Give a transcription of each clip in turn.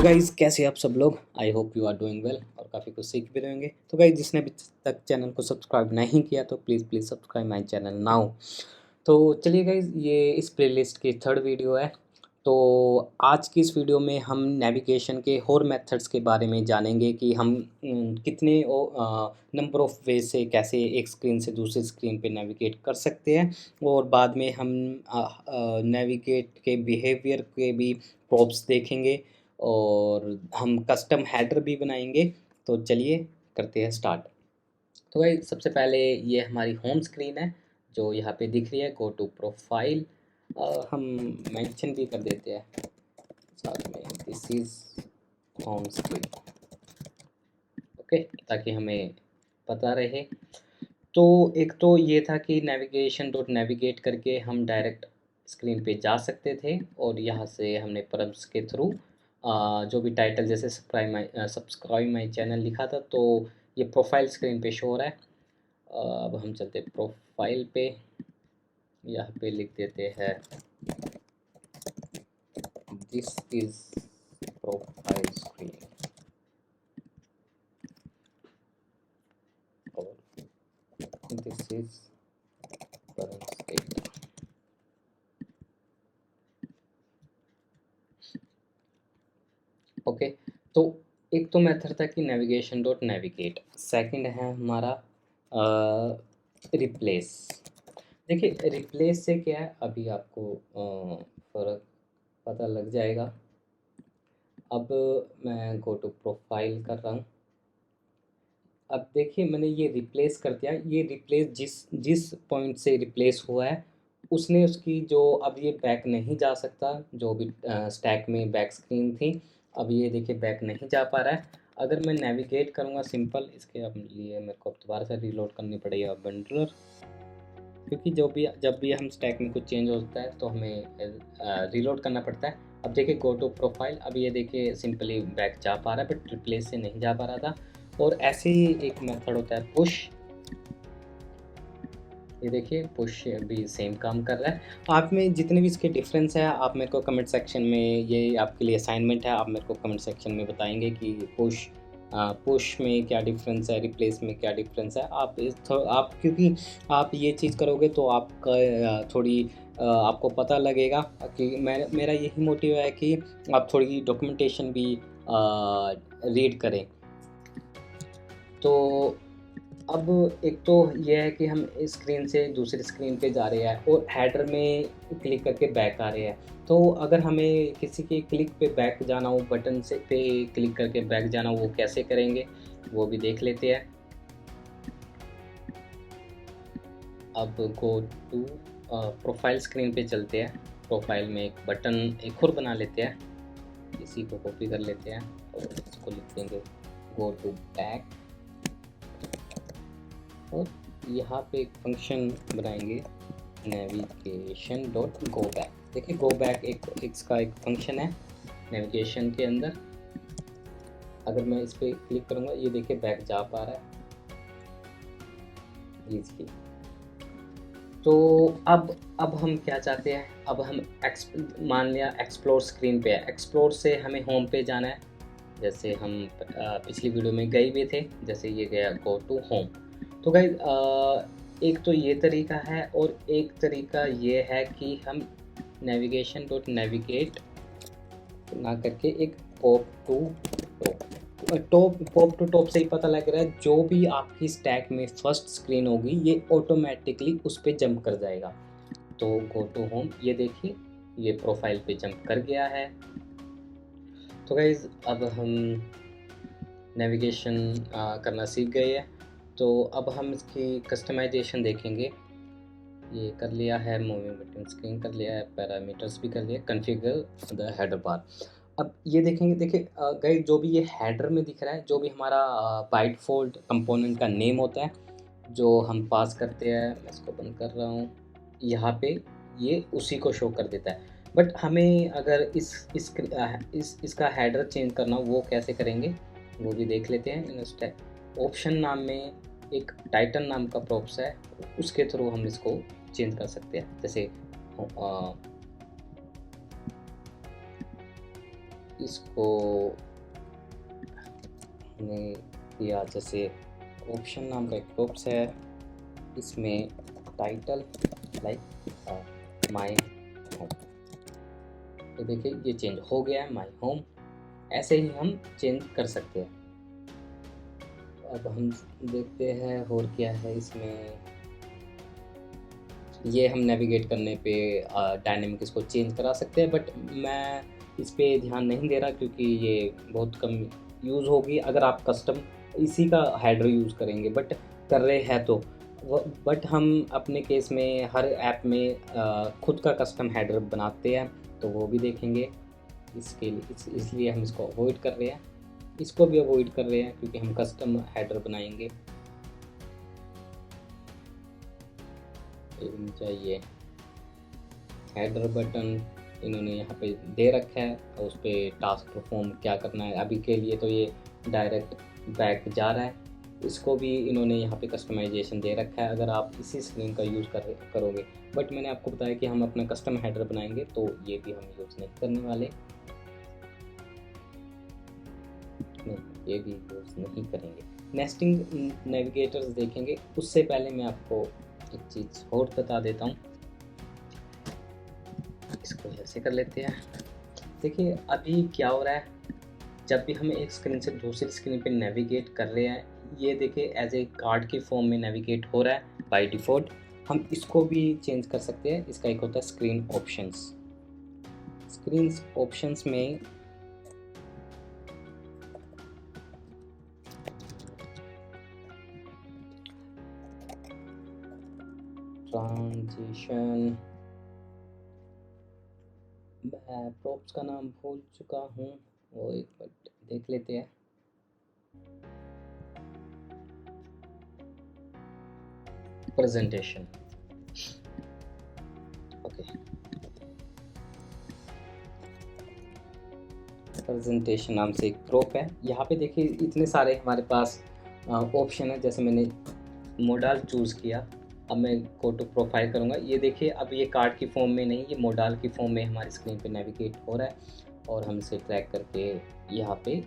तो गाइज़ कैसे आप सब लोग। I hope you are doing well और काफ़ी कुछ सीख भी रहे होंगे। तो गाइज़ जिसने अभी तक चैनल को सब्सक्राइब नहीं किया तो please please subscribe my channel now. तो चलिए गाइज़, ये इस प्लेलिस्ट की थर्ड वीडियो है। तो आज की इस वीडियो में हम नेविगेशन के और मेथड्स के बारे में जानेंगे कि हम कितने नंबर ऑफ़ वे से कैसे एक स्क्रीन से दूसरी स्क्रीन पे नेविगेट कर सकते हैं। और बाद में हम नेविगेट के बिहेवियर के भी प्रॉप्स देखेंगे और हम कस्टम हेडर भी बनाएंगे। तो चलिए करते हैं स्टार्ट। तो भाई सबसे पहले ये हमारी होम स्क्रीन है जो यहाँ पे दिख रही है। गो टू प्रोफाइल, हम मेंशन भी कर देते हैं साथ में, this is home screen. Okay, ताकि हमें पता रहे। तो एक तो ये था कि नेविगेशन डॉट नेविगेट करके हम डायरेक्ट स्क्रीन पे जा सकते थे और यहाँ से हमने परम्स के थ्रू जो भी टाइटल जैसे सब्सक्राइब माई चैनल लिखा था तो ये प्रोफाइल स्क्रीन पे शो हो रहा है। अब हम चलते प्रोफाइल पे, यहाँ पे लिख देते हैं दिस इज प्रोफाइल स्क्रीन और this is params screen. Okay, तो एक तो मेथड था कि नेविगेशन डॉट नेविगेट। सेकंड है हमारा रिप्लेस। देखिए रिप्लेस से क्या है, अभी आपको फ़र्क पता लग जाएगा। अब मैं गो टू प्रोफाइल कर रहा हूँ। अब देखिए मैंने ये रिप्लेस कर दिया। ये रिप्लेस जिस जिस पॉइंट से रिप्लेस हुआ है उसने उसकी जो, अब ये बैक नहीं जा सकता। जो भी स्टैक में बैक स्क्रीन थी, अब ये देखिए बैक नहीं जा पा रहा है। अगर मैं नेविगेट करूँगा सिंपल, इसके अब लिए मेरे को दोबारा से रीलोड करनी पड़ेगी बंडलर, क्योंकि जब भी हम स्टैक में कुछ चेंज होता है तो हमें रीलोड करना पड़ता है। अब देखिए गो टू प्रोफाइल, अब ये देखिए सिंपली बैक जा पा रहा है बट रिप्लेस से नहीं जा पा रहा था। और ऐसे ही एक मेथड होता है पुश। ये देखिए पुश भी सेम काम कर रहा है। आप में जितने भी इसके डिफरेंस है आप मेरे को कमेंट सेक्शन में, ये आपके लिए असाइनमेंट है, आप मेरे को कमेंट सेक्शन में बताएंगे कि पुश में क्या डिफरेंस है, रिप्लेस में क्या डिफरेंस है। आप क्योंकि आप ये चीज़ करोगे तो आपका थोड़ी आपको पता लगेगा कि मेरा यही मोटिव है कि आप थोड़ी डॉक्यूमेंटेशन भी रीड करें। तो अब एक तो ये है कि हम इस स्क्रीन से दूसरी स्क्रीन पे जा रहे हैं और हेडर में क्लिक करके बैक आ रहे हैं। तो अगर हमें किसी के क्लिक पे बैक जाना हो, बटन से पे क्लिक करके बैक जाना हो, वो कैसे करेंगे वो भी देख लेते हैं। अब गो टू प्रोफाइल स्क्रीन पे चलते हैं। प्रोफाइल में एक बटन एक और बना लेते हैं, इसी को कॉपी कर लेते हैं और इसको लिख देंगे गो टू बैक। और यहाँ पे एक फंक्शन बनाएंगे नेविगेशन डॉट गो बैक। देखिए गो बैक एक इसका एक फंक्शन है नेविगेशन के अंदर। अगर मैं इस पर क्लिक करूँगा ये देखिए बैक जा पा रहा है इजीली। तो अब हम क्या चाहते हैं, अब हम मान लिया एक्सप्लोर स्क्रीन पे है। एक्सप्लोर से हमें होम पे जाना है, जैसे हम पिछली वीडियो में गए भी थे। जैसे ये गया गो टू होम। तो गाइस एक तो ये तरीका है और एक तरीका ये है कि हम नेविगेशन डॉट नेविगेट ना करके एक पॉप टू टॉप से ही पता लग रहा है जो भी आपकी स्टैक में फर्स्ट स्क्रीन होगी ये ऑटोमेटिकली उस पर जंप कर जाएगा। तो गो टू होम, ये देखिए ये प्रोफाइल पे जंप कर गया है। तो गाइज अब हम नेविगेशन करना सीख गए हैं। तो अब हम इसकी कस्टमाइजेशन देखेंगे। ये कर लिया है, मूविंग बिटवीन स्क्रीन कर लिया है, पैरामीटर्स भी कर लिया, कॉन्फ़िगर द हेडर बार। अब ये देखेंगे, देखिए गाइस जो भी ये हेडर में दिख रहा है, जो भी हमारा बाइट फोल्ड कंपोनेंट का नेम होता है जो हम पास करते हैं, मैं इसको बंद कर रहा हूँ, यहाँ पे ये उसी को शो कर देता है। बट हमें अगर इसका हेडर चेंज करना हो, वो कैसे करेंगे वो भी देख लेते हैं। ऑप्शन नाम में एक टाइटन नाम का प्रॉप्स है, उसके थ्रू हम इसको चेंज कर सकते हैं। जैसे इसको हमने दिया, जैसे ऑप्शन नाम का एक प्रॉप्स है, इसमें टाइटल लाइक माई होम। तो देखिए ये चेंज हो गया है, माई होम। ऐसे ही हम चेंज कर सकते हैं। अब हम देखते हैं और क्या है इसमें। ये हम नेविगेट करने पे डायनेमिक इसको चेंज करा सकते हैं, बट मैं इस पे ध्यान नहीं दे रहा क्योंकि ये बहुत कम यूज़ होगी अगर आप कस्टम इसी का हेडर यूज़ करेंगे, बट कर रहे हैं तो। बट हम अपने केस में हर ऐप में खुद का कस्टम हेडर बनाते हैं, तो वो भी देखेंगे। इसके लिए इसलिए हम इसको अवॉइड कर रहे हैं, इसको भी अवॉइड कर रहे हैं क्योंकि हम कस्टम हेडर बनाएंगे। चाहिए हेडर बटन इन्होंने यहाँ पे दे रखा है, और उस पर टास्क परफॉर्म क्या करना है। अभी के लिए तो ये डायरेक्ट बैक जा रहा है, इसको भी इन्होंने यहाँ पे कस्टमाइजेशन दे रखा है अगर आप इसी स्क्रीन का यूज़ करोगे। बट मैंने आपको बताया कि हम अपना कस्टम हेडर बनाएंगे, तो ये भी हम यूज़ नहीं करने वाले, नहीं ये भी यूज़ नहीं करेंगे। नेस्टिंग नेविगेटर्स देखेंगे, उससे पहले मैं आपको एक चीज़ और बता देता हूँ। इसको ऐसे कर लेते हैं। देखिए अभी क्या हो रहा है, जब भी हम एक स्क्रीन से दूसरी स्क्रीन पे नेविगेट कर रहे हैं, ये देखिए एज ए कार्ड के फॉर्म में नेविगेट हो रहा है बाय डिफ़ॉल्ट। हम इसको भी चेंज कर सकते हैं। इसका एक होता है स्क्रीन ऑप्शंस। स्क्रीन ऑप्शंस में ट्रांजिशन, मैं प्रॉप्स का नाम भूल चुका हूँ, वो एक मिनट देख लेते हैं। प्रेजेंटेशन, ओके, प्रेजेंटेशन नाम से एक प्रॉप है। यहाँ पे देखिए इतने सारे हमारे पास ऑप्शन है। जैसे मैंने मोडाल चूज़ किया, अब मैं गो टू प्रोफाइल करूँगा। ये देखिए अब ये कार्ड की फॉर्म में नहीं, ये मोडाल की फॉर्म में हमारी स्क्रीन पे नेविगेट हो रहा है, और हम इसे ट्रैक करके यहाँ पे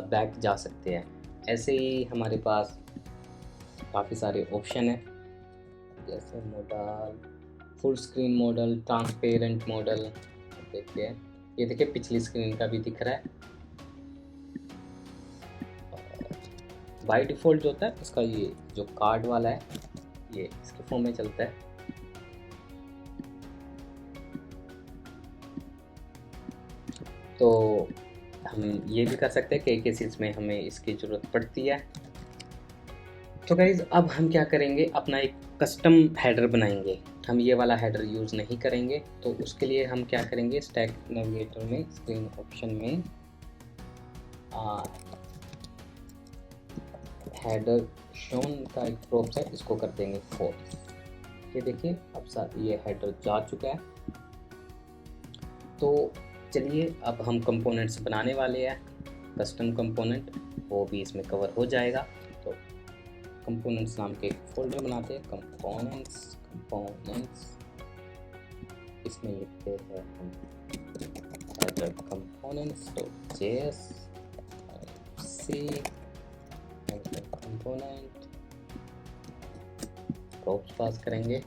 बैक जा सकते हैं। ऐसे ही हमारे पास काफ़ी सारे ऑप्शन हैं, जैसे model, full screen model, transparent model. देखते हैं, ये देखिए पिछली स्क्रीन का भी दिख रहा है। बाय डिफ़ॉल्ट जो होता है इसका, ये जो कार्ड वाला है ये इसके फॉर्म में चलता है। तो हम ये भी कर सकते हैं कि केसेस में हमें इसकी ज़रूरत पड़ती है। तो गाइज़ अब हम क्या करेंगे, अपना एक कस्टम हेडर बनाएंगे। हम ये वाला हेडर यूज़ नहीं करेंगे, तो उसके लिए हम क्या करेंगे, स्टैक नेविगेटर में स्क्रीन ऑप्शन में हेडर शोन का एक प्रॉप्स है, इसको कर देंगे फॉल्स। ये देखिए अब साथ ये हेडर जा चुका है। तो चलिए अब हम कंपोनेंट्स बनाने वाले हैं, कस्टम कंपोनेंट, वो भी इसमें कवर हो जाएगा। तो कंपोनेंट्स नाम के एक फोल्डर बनाते हैं, कंपोनेंट्स, इसमें लिखते हैं हम हेडर कंपोनेंट्स डॉट जेएस सी कंपोनेंट, प्रॉप्स पास करेंगे।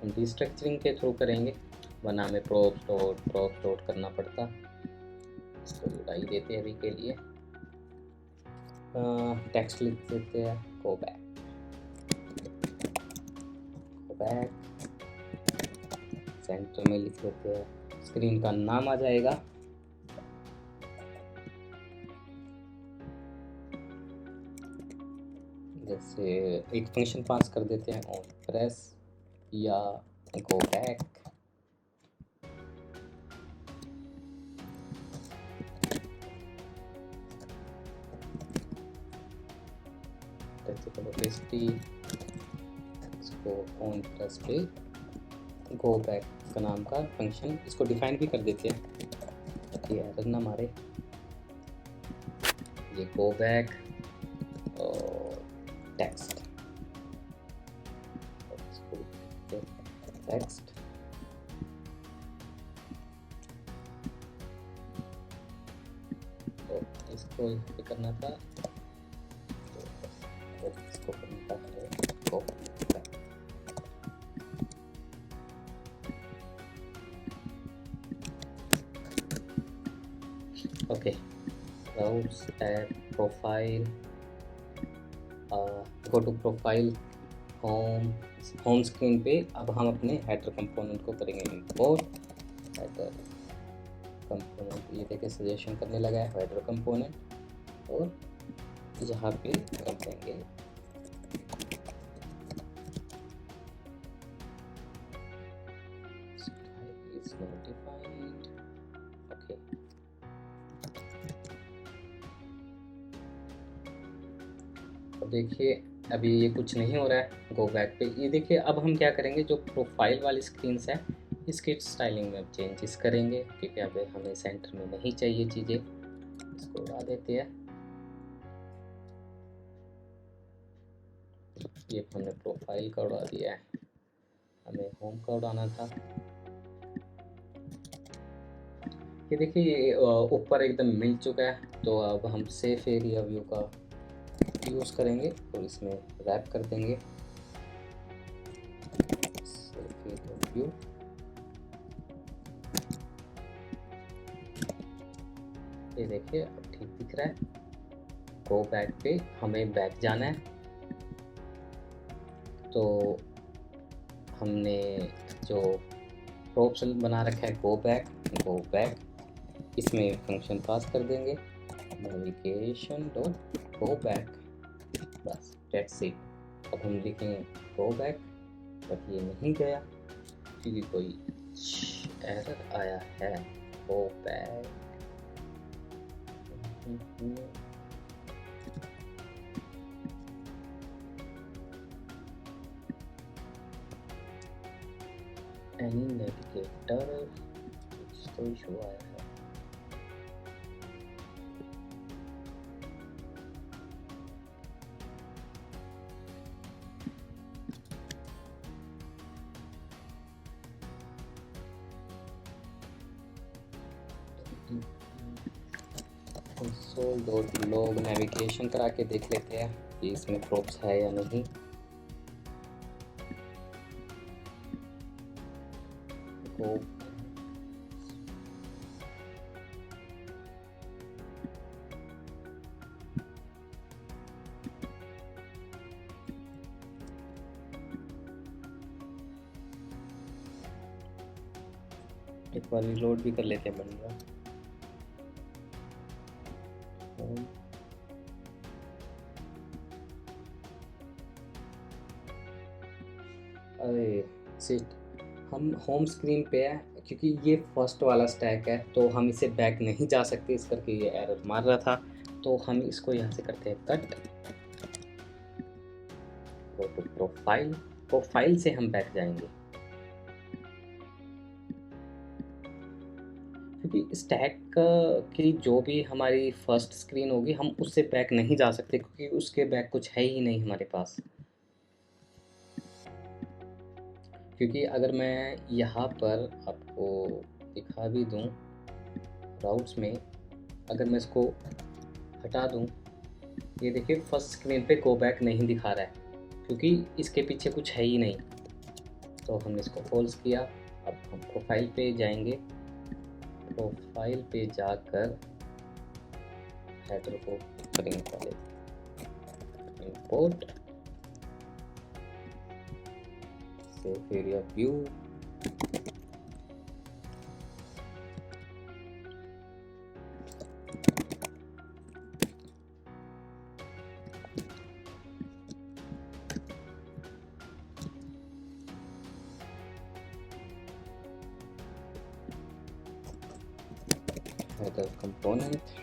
हम रिस्ट्रक्चरिंग के थ्रू करेंगे, वरना हमें प्रॉप्स डॉट करना पड़ता। इसको जुड़ाई देते हैं अभी के लिए। टेक्स्ट लिख देते हैं, गो बैक, सेंटर में लिख देते हैं, स्क्रीन का नाम आ जाएगा। जैसे एक फंक्शन पास कर देते हैं, ऑन प्रेस या गो बैक। इसको ऑन प्रेस पे गो बैक का नाम का फंक्शन, इसको डिफाइन भी कर देते हैं ताकि एरर ना मारे। ये गो बैक और टेक्स्ट, टेक्स्ट इसको यहाँ पे करना था, तो इसको करना है copy. Okay, routes tab, profile, go to profile, home screen पे अब हम अपने हेडर कंपोनेंट को करेंगे इंपोर्ट। हेडर कंपोनेंट, ये देखिए सजेशन करने लगा है हेडर कंपोनेंट, और यहाँ पे कर देंगे is notified। ओके, अब देखिए अभी ये कुछ नहीं हो रहा है। गो बैक पे, ये देखिए अब हम क्या करेंगे, जो प्रोफाइल वाली स्क्रीन है इसकी स्टाइलिंग में चेंजेस करेंगे, क्योंकि अब हमें सेंटर में नहीं चाहिए चीज़ें। इसको उड़ा देते हैं। ये हमने प्रोफाइल का उड़ा दिया है, हमें होम का उड़ाना था। ये देखिए ये ऊपर एकदम मिल चुका है, तो अब हम सेफ एरिया व्यू का यूज़ करेंगे और इसमें रैप कर देंगे सेफ एरिया व्यू। ये देखिए अब ठीक दिख रहा है। गो बैक पे हमें बैक जाना है, तो हमने जो प्रोप्सल बना रखा है गो बैक, इसमें फंक्शन पास कर देंगे नेविगेशन डॉट गो बैक, बस दैट्स इट। अब हम लिखेंगे गो बैक, बट ये नहीं गया क्योंकि कोई एरर आया है। गो बैक, एनी नेविगेटर, तो इशू आया है। console.log नेविगेशन करा के देख लेते हैं कि इसमें प्रोप्स है या नहीं। तो एक बार रिलोड भी कर लेते हैं बंदा। अरे सिट, हम होम स्क्रीन पे है, क्योंकि ये फर्स्ट वाला स्टैक है तो हम इसे बैक नहीं जा सकते, इस करके ये एरर मार रहा था। तो हम इसको यहाँ से करते हैं cut, go to profile, profile से हम बैक जाएंगे, क्योंकि स्टैक की जो भी हमारी फर्स्ट स्क्रीन होगी हम उससे बैक नहीं जा सकते, क्योंकि उसके बैक कुछ है ही नहीं हमारे पास। क्योंकि अगर मैं यहाँ पर आपको दिखा भी दूँ राउट्स में, अगर मैं इसको हटा दूँ, ये देखिए फर्स्ट स्क्रीन पे गो बैक नहीं दिखा रहा है, क्योंकि इसके पीछे कुछ है ही नहीं। तो हमने इसको फॉल्स किया। अब हम प्रोफाइल पे जाएंगे, प्रोफाइल पे जाकर हेडर को करेंगे पहले import safe area view, header component,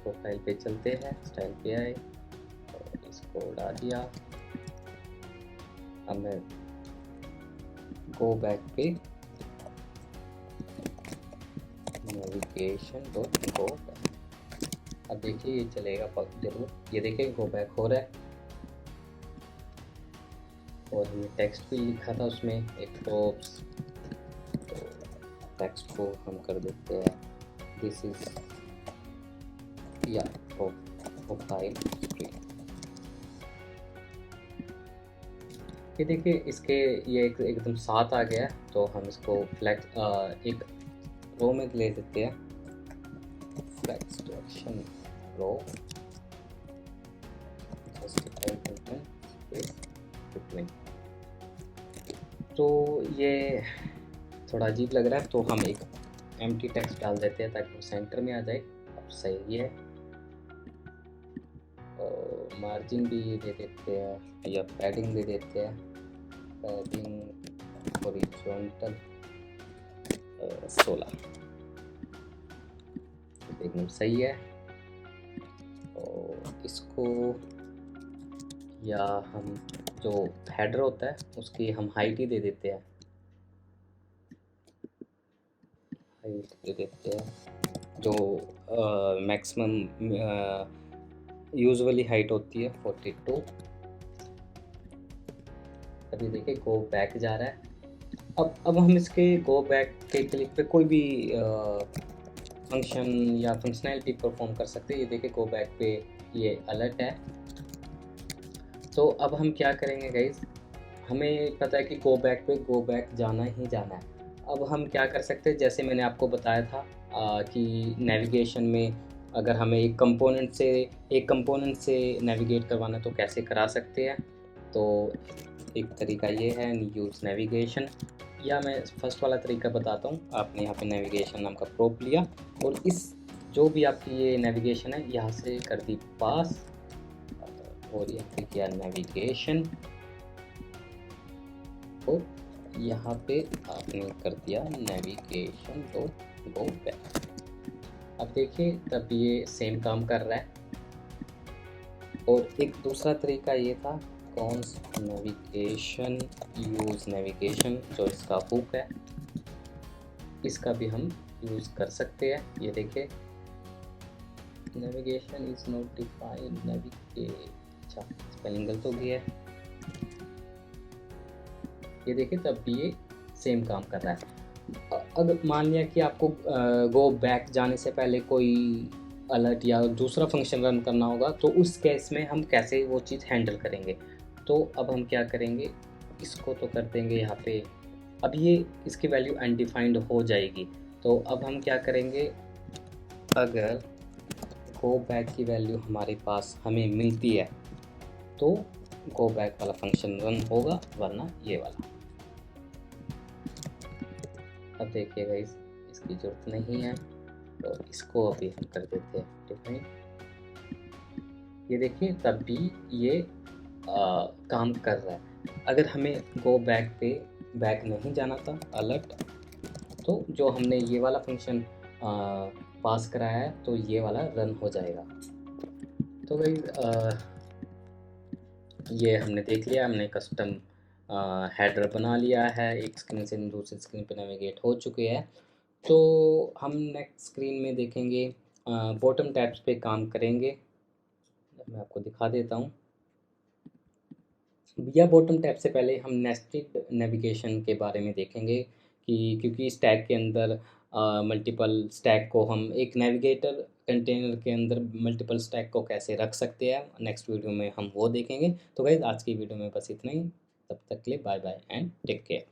profile पे चलते हैं, स्टाइल पे आए और इसको उड़ा दिया। अब मैं गो बैक पे नेविगेशन डॉट गो बैक, अब देखिए ये चलेगा जरूर। ये देखिए गो बैक हो रहा है, और हमने टेक्स्ट भी लिखा था उसमें एक प्रोप्स टेक्स्ट को हम कर देते हैं दिस इज या प्रोफाइल स्क्रीन। ये देखिए इसके ये एकदम साथ आ गया है, तो हम इसको फ्लैक्स एक रो में ले देते हैं, फ्लैक्स डायरेक्शन रो बिटवीन। तो ये थोड़ा अजीब लग रहा है, तो हम एक एम्प्टी टेक्स्ट डाल देते हैं ताकि वो सेंटर में आ जाए। अब सही है, और मार्जिन भी दे देते हैं या पैडिंग दे देते हैं, पैडिंग हॉरिजॉन्टल 16 एकदम सही है। और इसको या हम जो हेडर होता है उसकी हम हाइट ही दे देते हैं, हाइट दे देते हैं जो मैक्सिमम यूजुअली हाइट होती है 42। अभी देखिए गो बैक जा रहा है। अब हम इसके गो बैक के क्लिक पे कोई भी फंक्शन या फंक्शनैलिटी परफॉर्म कर सकते हैं। ये देखिए गो बैक पे ये अलर्ट है। तो अब हम क्या करेंगे गाइज, हमें पता है कि गो बैक पे गो बैक जाना ही जाना है। अब हम क्या कर सकते हैं, जैसे मैंने आपको बताया था कि नेविगेशन में अगर हमें एक कंपोनेंट से नेविगेट करवाना है तो कैसे करा सकते हैं। तो एक तरीका ये है यूज़ नेविगेशन, या मैं फर्स्ट वाला तरीका बताता हूँ। आपने यहाँ पे नेविगेशन नाम का प्रोप लिया और इस जो भी आपकी ये नेविगेशन है यहाँ से कर दी पास, और यहाँ पे किया नेविगेशन, और यहाँ पे आपने कर दिया नेविगेशन तो गो बैक। अब देखिए तब ये सेम काम कर रहा है। और एक दूसरा तरीका ये था कॉन्स नेविगेशन यूज़ नेविगेशन, जो इसका हुक है, इसका भी हम यूज़ कर सकते हैं। ये देखिए navigation is not defined navigate, अच्छा स्पेलिंग गलत हो गया है। ये देखिए तब भी ये सेम काम कर रहा है। अगर मान लिया कि आपको गो बैक जाने से पहले कोई अलर्ट या दूसरा फंक्शन रन करना होगा, तो उस केस में हम कैसे वो चीज़ हैंडल करेंगे। तो अब हम क्या करेंगे, इसको तो कर देंगे यहाँ पे। अब ये इसकी वैल्यू अनडिफाइंड हो जाएगी। तो अब हम क्या करेंगे, अगर गो बैक की वैल्यू हमारे पास हमें मिलती है तो गो बैक वाला फंक्शन रन होगा, वरना ये वाला। अब देखिएगा इसकी ज़रूरत नहीं है, तो इसको अभी हम कर देते हैं डिफाइन। ये देखिए तब भी ये काम कर रहा है। अगर हमें गो बैक पे बैक नहीं जाना था अलर्ट, तो जो हमने ये वाला फंक्शन पास कराया है तो ये वाला रन हो जाएगा। तो भाई ये हमने देख लिया, हमने कस्टम हेडर बना लिया है, एक स्क्रीन से दूसरी स्क्रीन पे नेविगेट हो चुके हैं। तो हम नेक्स्ट स्क्रीन में देखेंगे, बॉटम टैब्स पे काम करेंगे। मैं आपको दिखा देता हूँ। या बॉटम टैब से पहले हम नेस्टेड नेविगेशन के बारे में देखेंगे कि क्योंकि स्टैक के अंदर मल्टीपल स्टैक को हम एक नेविगेटर कंटेनर के अंदर मल्टीपल स्टैक को कैसे रख सकते हैं, नेक्स्ट वीडियो में हम वो देखेंगे। तो गाइस आज की वीडियो में बस इतना ही, तब तक के लिए bye bye and take care.